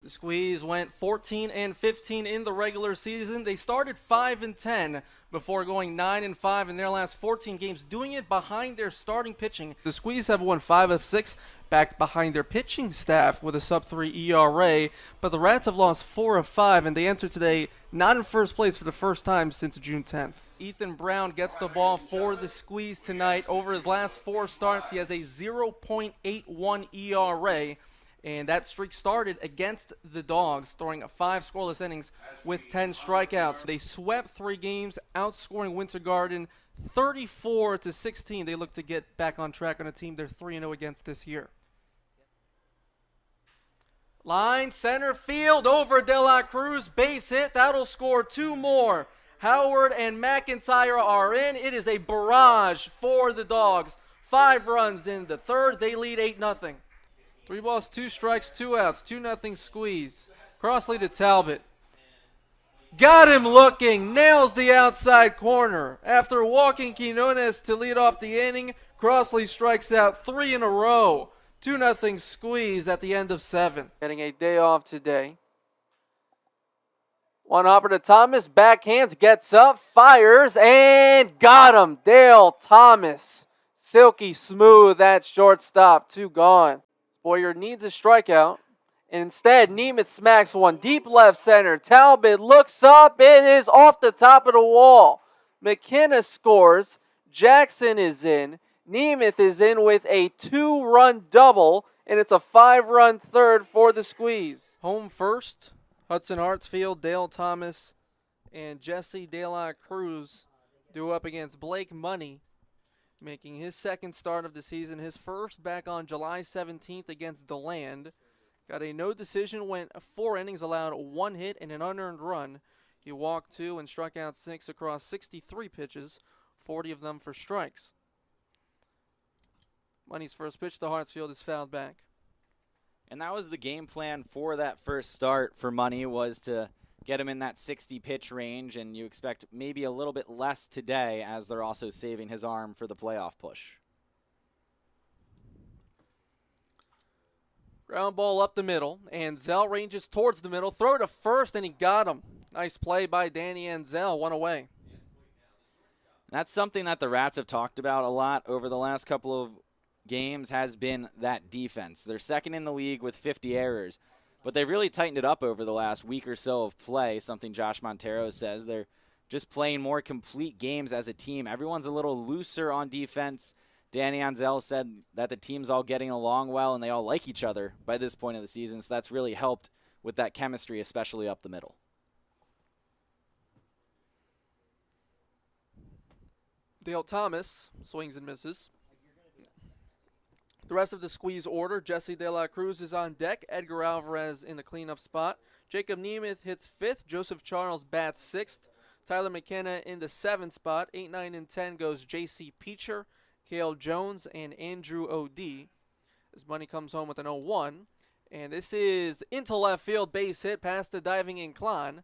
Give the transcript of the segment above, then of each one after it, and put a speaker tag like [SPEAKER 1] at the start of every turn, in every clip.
[SPEAKER 1] The Squeeze went 14-15 in the regular season. They started 5-10 before going 9-5 in their last 14 games, doing it behind their starting pitching. The Squeeze have won 5 of 6, backed behind their pitching staff with a sub-3 ERA, but the Rats have lost 4 of 5, and they enter today not in first place for the first time since June 10th. Ethan Brown gets the ball for the Squeeze tonight. Over his last 4 starts, he has a 0.81 ERA. And that streak started against the Dogs, throwing 5 scoreless innings with 10 strikeouts. They swept 3 games, outscoring Winter Garden 34-16. They look to get back on track on a team they're 3-0 against this year. Line center field over De La Cruz, base hit. That'll score 2 more. Howard and McIntyre are in. It is a barrage for the Dogs. 5 runs in the third. They lead 8-0. 3 balls, 2 strikes, 2 outs, 2-0 Squeeze. Crossley to Talbot. Got him looking, nails the outside corner. After walking Quinones to lead off the inning, Crossley strikes out 3 in a row. 2-0 Squeeze at the end of 7. Getting a day off today. One hopper to Thomas, backhands, gets up, fires, and got him. Dale Thomas. Silky smooth at shortstop, 2 gone. Boyer needs a strikeout, and instead Nemeth smacks one deep left center. Talbot looks up, it is off the top of the wall. McKenna scores, Jackson is in, Nemeth is in with a 2-run double, and it's a 5-run third for the Squeeze. Home first, Hudson Hartsfield, Dale Thomas, and Jesse De La Cruz do up against Blake Money, making his second start of the season, his first back on July 17th against DeLand. Got a no decision, went 4 innings, allowed 1 hit and an unearned run. He walked 2 and struck out 6 across 63 pitches, 40 of them for strikes. Money's first pitch to Hartsfield is fouled back.
[SPEAKER 2] And that was the game plan for that first start for Money, was to get him in that 60-pitch range, and you expect maybe a little bit less today as they're also saving his arm for the playoff push.
[SPEAKER 1] Ground ball up the middle, and Zell ranges towards the middle. Throw to first, and he got him. Nice play by Danny Anzel, 1 away.
[SPEAKER 2] That's something that the Rats have talked about a lot over the last couple of games, has been that defense. They're second in the league with 50 errors. But they've really tightened it up over the last week or so of play, something Josh Montero says. They're just playing more complete games as a team. Everyone's a little looser on defense. Danny Anzel said that the team's all getting along well and they all like each other by this point of the season, so that's really helped with that chemistry, especially up the middle.
[SPEAKER 1] Dale Thomas swings and misses. The rest of the Squeeze order, Jesse De La Cruz is on deck. Edgar Alvarez in the cleanup spot. Jacob Nemeth hits 5th. Joseph Charles bats 6th. Tyler McKenna in the 7th spot. 8, 9, and 10 goes J.C. Peacher, Cale Jones, and Andrew O.D. As Money comes home with an 0-1. And this is into left field, base hit past the diving Inclán.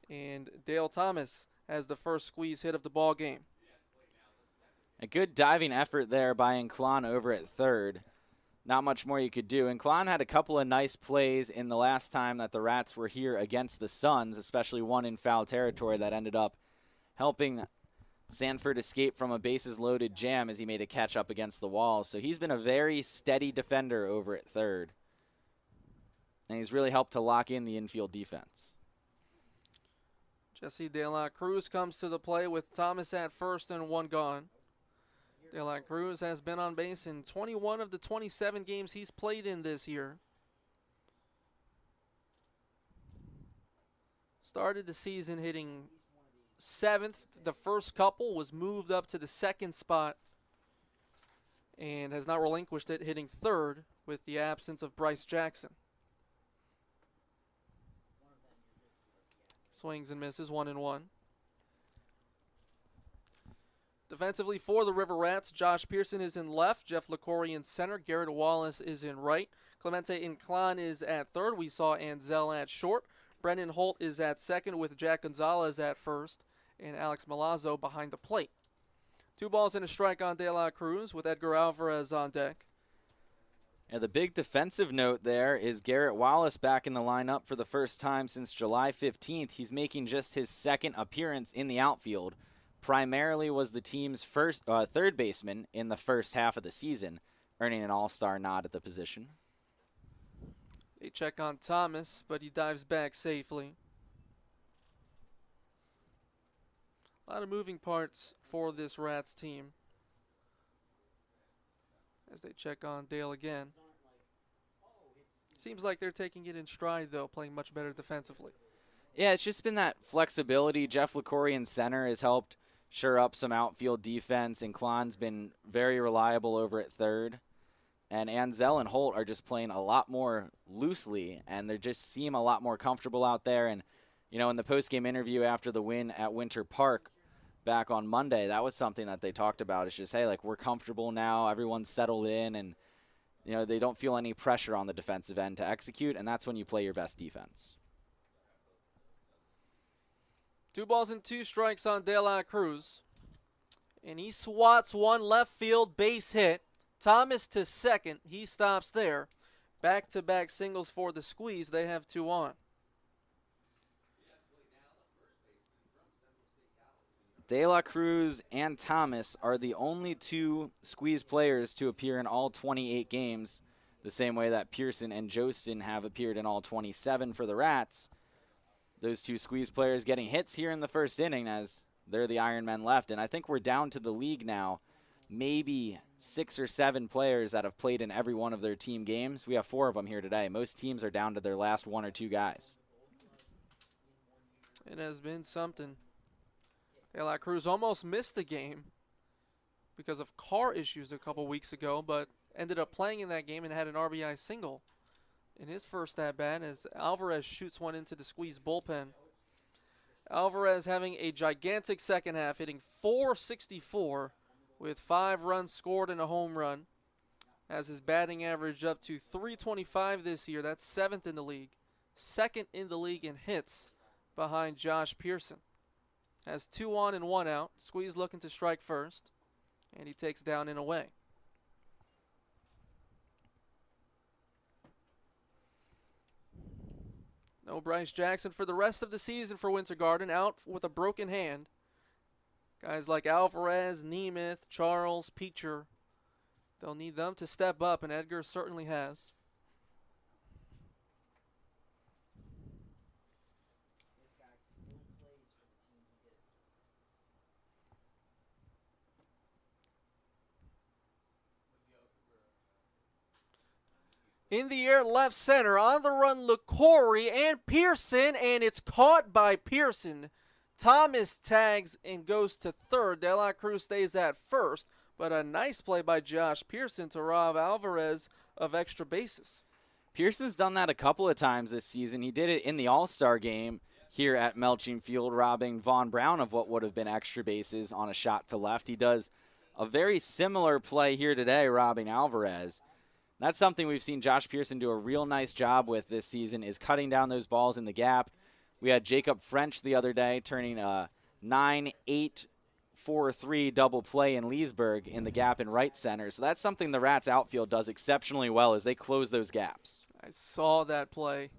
[SPEAKER 1] And Dale Thomas has the first Squeeze hit of the ball game.
[SPEAKER 2] A good diving effort there by Inclán over at third. Not much more you could do. Inclán had a couple of nice plays in the last time that the Rats were here against the Suns, especially one in foul territory that ended up helping Sanford escape from a bases-loaded jam as he made a catch up against the wall. So he's been a very steady defender over at third. And he's really helped to lock in the infield defense.
[SPEAKER 1] Jesse De La Cruz comes to the play with Thomas at first and 1 gone. De La Cruz has been on base in 21 of the 27 games he's played in this year. Started the season hitting 7th. The first couple was moved up to the 2nd spot and has not relinquished it, hitting 3rd with the absence of Bryce Jackson. Swings and misses, 1-1. Defensively for the River Rats, Josh Pearson is in left, Jeff LaCorey in center, Garrett Wallace is in right, Clemente Inclán is at third, we saw Anzel at short, Brennan Holt is at second with Jack Gonzalez at first, and Alex Milazzo behind the plate. 2 balls and a strike on De La Cruz with Edgar Alvarez on deck.
[SPEAKER 2] And the big defensive note there is Garrett Wallace back in the lineup for the first time since July 15th. He's making just his second appearance in the outfield. Primarily was the team's third baseman in the first half of the season, earning an all-star nod at the position.
[SPEAKER 1] They check on Thomas, but he dives back safely. A lot of moving parts for this Rats team. As they check on Dale again. Seems like they're taking it in stride, though, playing much better defensively.
[SPEAKER 2] Yeah, it's just been that flexibility. Jeff LaCorey in center has helped shore up some outfield defense, and Klon's been very reliable over at third. And Anzel and Holt are just playing a lot more loosely, and they just seem a lot more comfortable out there. And, you know, in the postgame interview after the win at Winter Park back on Monday, that was something that they talked about. It's just, hey, like, we're comfortable now. Everyone's settled in, and, you know, they don't feel any pressure on the defensive end to execute, and that's when you play your best defense.
[SPEAKER 1] 2 balls and 2 strikes on De La Cruz. And he swats one left field base hit. Thomas to second. He stops there. Back-to-back singles for the Squeeze. They have 2 on.
[SPEAKER 2] De La Cruz and Thomas are the only 2 Squeeze players to appear in all 28 games, the same way that Pearson and Jostin have appeared in all 27 for the Rats. Those 2 Squeeze players getting hits here in the first inning as they're the Iron Men left. And I think we're down to the league now, maybe 6 or 7 players that have played in every one of their team games. We have 4 of them here today. Most teams are down to their last 1 or 2 guys.
[SPEAKER 1] It has been something. De La Cruz almost missed the game because of car issues a couple weeks ago, but ended up playing in that game and had an RBI single in his first at-bat as Alvarez shoots one into the Squeeze bullpen. Alvarez having a gigantic second half, hitting .464 with 5 runs scored and a home run. Has his batting average up to .325 this year. That's 7th in the league. 2nd in the league in hits behind Josh Pearson. Has 2 on and 1 out. Squeeze looking to strike first. And he takes down and away. No Bryce Jackson for the rest of the season for Winter Garden, out with a broken hand. Guys like Alvarez, Nemeth, Charles, Peacher, they'll need them to step up, and Edgar certainly has. In the air, left center, on the run, LaCorey and Pearson, and it's caught by Pearson. Thomas tags and goes to third. De La Cruz stays at first, but a nice play by Josh Pearson to rob Alvarez of extra bases.
[SPEAKER 2] Pearson's done that a couple of times this season. He did it in the All-Star game here at Melching Field, robbing Vaughn Brown of what would have been extra bases on a shot to left. He does a very similar play here today, robbing Alvarez. That's something we've seen Josh Pearson do a real nice job with this season, is cutting down those balls in the gap. We had Jacob French the other day turning a 9-8-4-3 double play in Leesburg in the gap in right center. So that's something the Rats outfield does exceptionally well, as they close those gaps.
[SPEAKER 1] I saw that play.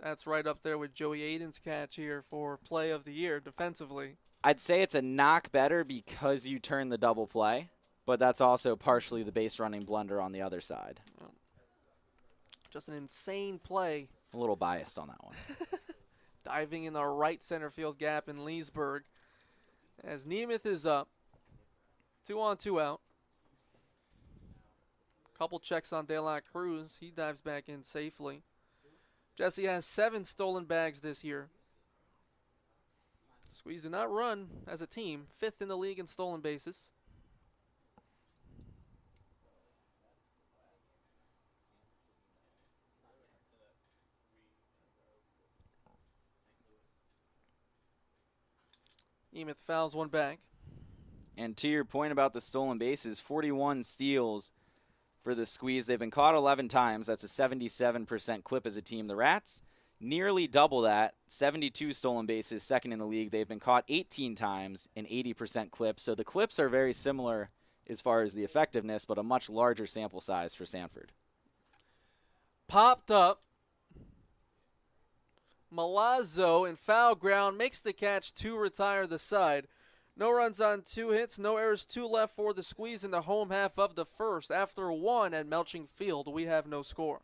[SPEAKER 1] That's right up there with Joey Aiden's catch here for play of the year defensively.
[SPEAKER 2] I'd say it's a knock better because you turn the double play, but that's also partially the base running blunder on the other side.
[SPEAKER 1] Just an insane play.
[SPEAKER 2] A little biased on that one.
[SPEAKER 1] Diving in the right center field gap in Leesburg. As Nemeth is up. 2 on, 2 out. Couple checks on De La Cruz. He dives back in safely. Jesse has 7 stolen bags this year. Squeeze did not run as a team. 5th in the league in stolen bases. Nemeth fouls one back.
[SPEAKER 2] And to your point about the stolen bases, 41 steals for the Squeeze. They've been caught 11 times. That's a 77% clip as a team. The Rats, nearly double that, 72 stolen bases, 2nd in the league. They've been caught 18 times, an 80% clip. So the clips are very similar as far as the effectiveness, but a much larger sample size for Sanford.
[SPEAKER 1] popped up. Milazzo in foul ground makes the catch to retire the side. No runs on 2 hits, no errors, 2 left for the Squeeze in the home half of the first. After 1 at Melching Field, we have no score.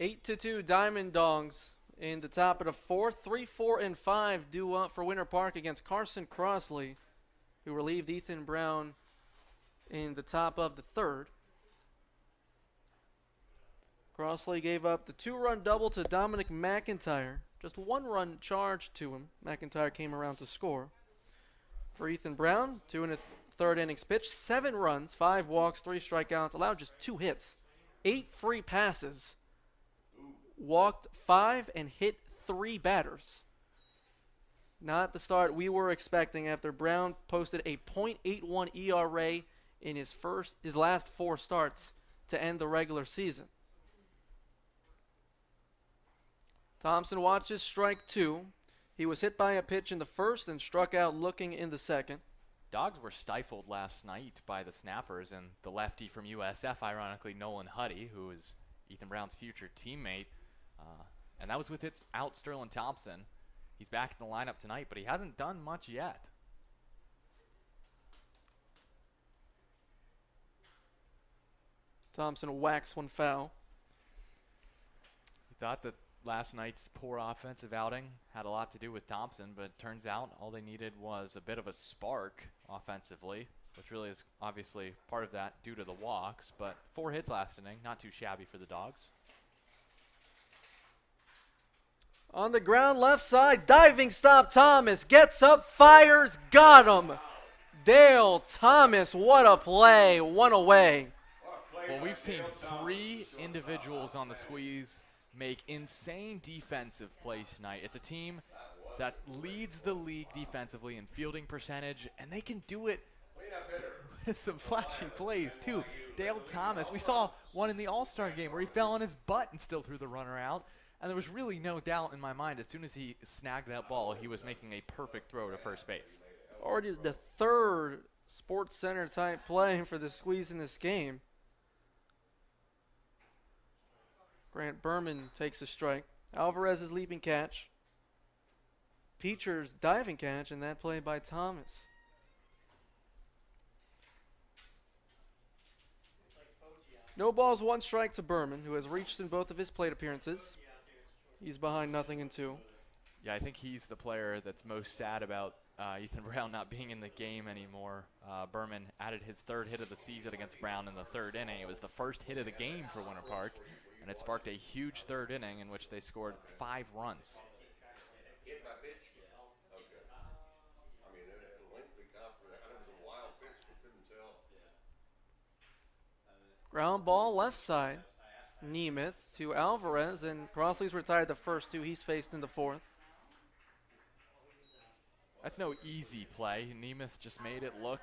[SPEAKER 1] 8-2 Diamond Dogs in the top of the fourth. 3, 4, and 5 due up for Winter Park against Carson Crossley, who relieved Ethan Brown in the top of the third. Crossley gave up the 2-run double to Dominic McIntyre. Just 1 run charged to him. McIntyre came around to score. For Ethan Brown, 2 1/3 innings pitched, 7 runs, 5 walks, 3 strikeouts, allowed just 2 hits, 8 free passes, walked 5 and hit 3 batters. Not the start we were expecting after Brown posted a .81 ERA in his last 4 starts to end the regular season. Thompson watches strike 2. He was hit by a pitch in the first and struck out looking in the second.
[SPEAKER 3] Dogs were stifled last night by the snappers, and the lefty from USF, ironically Nolan Huddy, who is Ethan Brown's future teammate, and that was without Sterling Thompson. He's back in the lineup tonight, but he hasn't done much yet.
[SPEAKER 1] Thompson whacks 1 foul.
[SPEAKER 3] He thought that last night's poor offensive outing had a lot to do with Thompson, but it turns out all they needed was a bit of a spark offensively, which really is obviously part of that due to the walks. But 4 hits last inning, not too shabby for the Dogs.
[SPEAKER 1] On the ground left side, diving stop Thomas, gets up, fires, got him. Dale Thomas, what a play, 1 away.
[SPEAKER 3] Well, we've seen 3 individuals on the Squeeze make insane defensive plays tonight. It's a team that leads the league defensively in fielding percentage, and they can do it with some flashy plays too. Dale Thomas, we saw one in the All-Star game where he fell on his butt and still threw the runner out, and there was really no doubt in my mind as soon as he snagged that ball, he was making a perfect throw to first base.
[SPEAKER 1] Already the 3rd Sports Center type play for the Squeeze in this game. Grant Berman takes a strike. Alvarez's leaping catch. Peacher's diving catch, and that play by Thomas. No balls, 1 strike to Berman, who has reached in both of his plate appearances. He's behind 0-2.
[SPEAKER 3] Yeah, I think he's the player that's most sad about Ethan Brown not being in the game anymore. Berman added his 3rd hit of the season against Brown in the 3rd inning. It was the first hit of the game for Winter Park, and it sparked a huge 3rd inning in which they scored 5 runs.
[SPEAKER 1] Ground ball left side. Nemeth to Alvarez, and Crossley's retired the first 2 he's faced in the 4th.
[SPEAKER 3] That's no easy play. Nemeth just made it look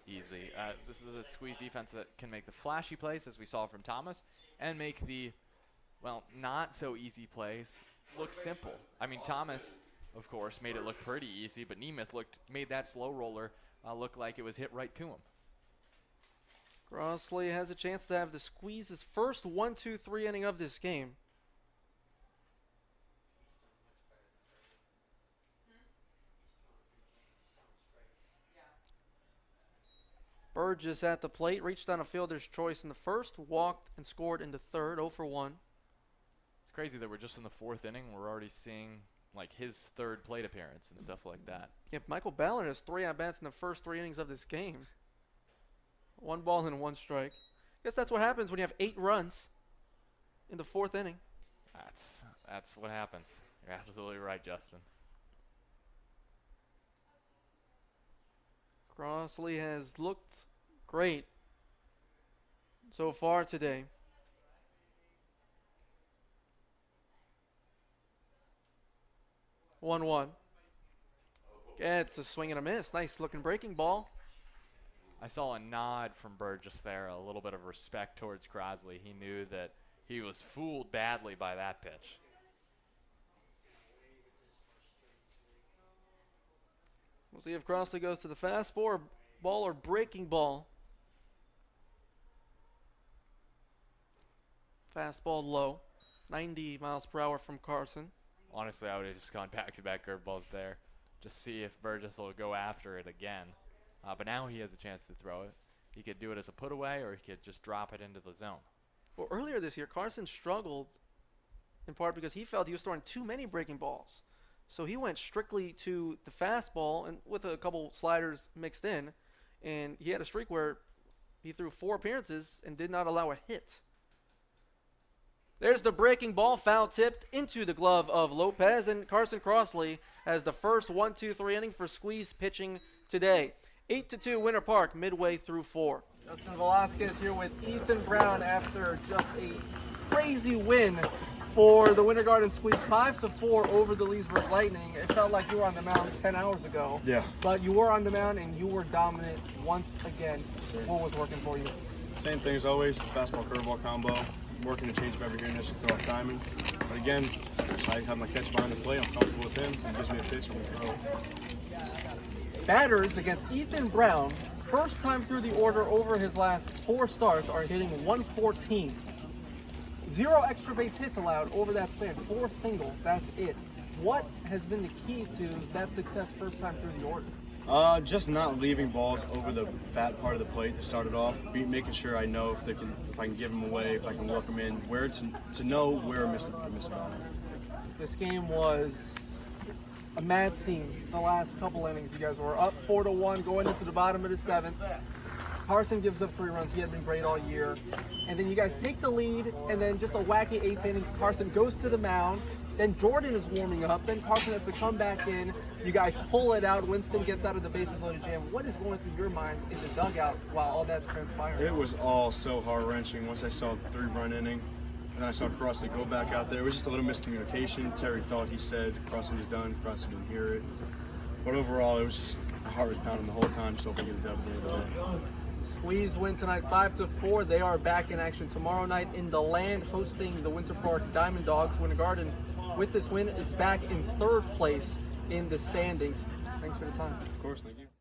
[SPEAKER 3] easy. This is a Squeeze defense that can make the flashy plays, as we saw from Thomas, and make the, well, not so easy plays look simple. I mean, Thomas, of course, made it look pretty easy, but Nemeth made that slow roller look like it was hit right to him.
[SPEAKER 1] Crossley has a chance to have the Squeeze's first 1-2-3 inning of this game. Burgess at the plate, reached on a fielder's choice in the first, walked and scored in the 3rd, 0 for 1.
[SPEAKER 3] It's crazy that we're just in the 4th inning. We're already seeing like his 3rd plate appearance and stuff like that.
[SPEAKER 1] Yeah, Michael Ballard has 3 at-bats in the first 3 innings of this game. 1 ball and 1 strike. Guess that's what happens when you have 8 runs in the 4th inning.
[SPEAKER 3] That's what happens. You're absolutely right, Justin.
[SPEAKER 1] Crossley has looked great so far today. One. Gets a swing and a miss. Nice looking breaking ball.
[SPEAKER 3] I saw a nod from Burgess there, a little bit of respect towards Crossley. He knew that he was fooled badly by that pitch.
[SPEAKER 1] We'll see if Crossley goes to the fastball or breaking ball. Fastball low. 90 miles per hour from Carson.
[SPEAKER 3] Honestly, I would have just gone back-to-back curveballs there. Just see if Burgess will go after it again. But now he has a chance to throw it. He could do it as a put away, or he could just drop it into the zone.
[SPEAKER 1] Well, earlier this year, Carson struggled in part because he felt he was throwing too many breaking balls. So he went strictly to the fastball and with a couple sliders mixed in. And he had a streak where he threw 4 appearances and did not allow a hit. There's the breaking ball, foul tipped into the glove of Lopez, and Carson Crossley has the first 1-2-3 inning for Squeeze pitching today. 8-2 Winter Park midway through 4. Justin Velazquez here with Ethan Brown after just a crazy win for the Winter Garden Squeeze, 5-4 over the Leesburg Lightning. It felt like you were on the mound 10 hours ago.
[SPEAKER 4] Yeah.
[SPEAKER 1] But you were on the mound and you were dominant once again.
[SPEAKER 4] Sure.
[SPEAKER 1] What was working for you?
[SPEAKER 4] Same thing as always, fastball curveball combo. Working to change up every here and there to throw off timing. But again, I have my catch behind the plate. I'm comfortable with him. He gives me a pitch. I'm going to throw.
[SPEAKER 1] Batters against Ethan Brown, first time through the order over his last 4 starts, are hitting 114. 0 extra base hits allowed over that span. 4 singles, that's it. What has been the key to that success first time through the order?
[SPEAKER 4] Just not leaving balls over the fat part of the plate to start it off. Making sure I know if I can give them away, if I can work them in, where to know where Mr.
[SPEAKER 1] This game was a mad scene the last couple innings. You guys were up 4-1 going into the bottom of the 7th. Carson gives up 3 runs. He had been great all year. And then you guys take the lead, and then just a wacky 8th inning. Carson goes to the mound. Then Jordan is warming up. Then Carson has to come back in. You guys pull it out. Winston gets out of the bases loaded jam. What is going through your mind in the dugout while all that's transpiring?
[SPEAKER 4] It was all so heart-wrenching once I saw the 3-run inning. And then I saw Crossley go back out there. It was just a little miscommunication. Terry thought he said Crossley was done. Crossley didn't hear it. But overall, it was just my heart was pounding the whole time. So if I get a dub there.
[SPEAKER 1] Squeeze win tonight 5-4. They are back in action tomorrow night in the Land, hosting the Winter Park Diamond Dogs. Winter Garden, with this win, is back in 3rd place in the standings. Thanks for the time.
[SPEAKER 4] Of course, thank you.